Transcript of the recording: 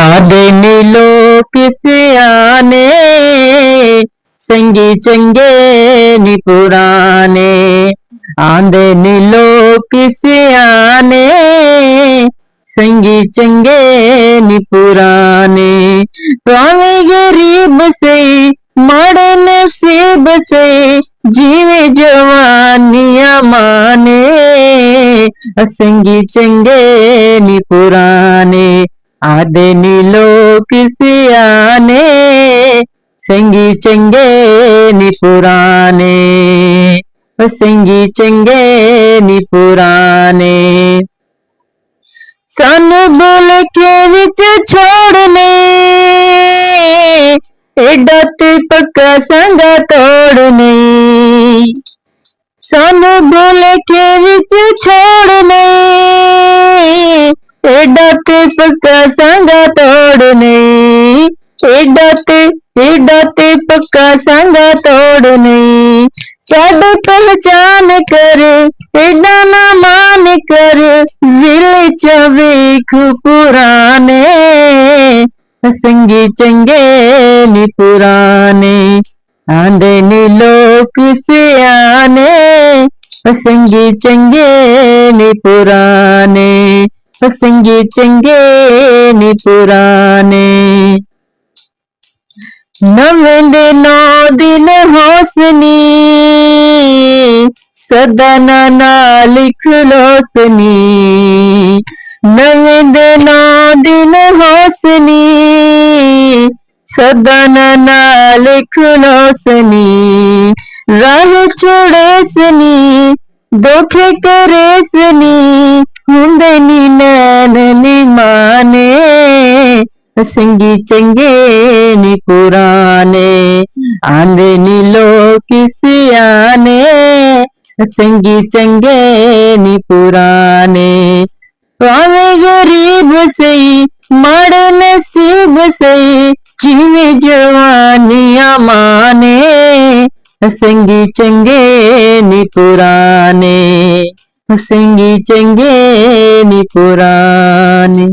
आदे लोक सियाने संगी चंगे नी पुराने। आंदे लोक सियाने संगी चंगे नी पुराने। पावे गरीब से माड़े नसीब से जीवे जवानियां माने। संगी चंगे नी पुराने आदे नी लोक सियाने संगी चंगे नी पुराने। संगी चंगे नी पुराने। सानू बोल के विच छोड़ने एडा ते पक्का संगा तोड़ने। सानू बोल के विच छोड़ने एडा ते पक्का संगा तोड़ने। एडा ते पक्का संगा तोड़ने। साडे पहचान कर एडा ना मान कर विले चवेख पुराने। संगी चंगे नी पुराने आंदे नी लोक सियाने। संगी चंगे नी पुराने। संगी चंगे नी पुराने। नवें दे 9 दिन होसनी सदा ना लिख लोसनी। नवें दे 9 दिन होसनी सदा ना लिख लोसनी। राह छोड़ेसनी धोखे करेसनी हुंदे नी नैन नी माने। संगी चंगे नी पुराने आंदे नी लोक सियाने। संगी चंगे नी पुराने। पावे गरीब सही माड़े नसीब सही जीवे जवानियां माने। संगी चंगे नी पुराने। संगी चंगे नी पुराने।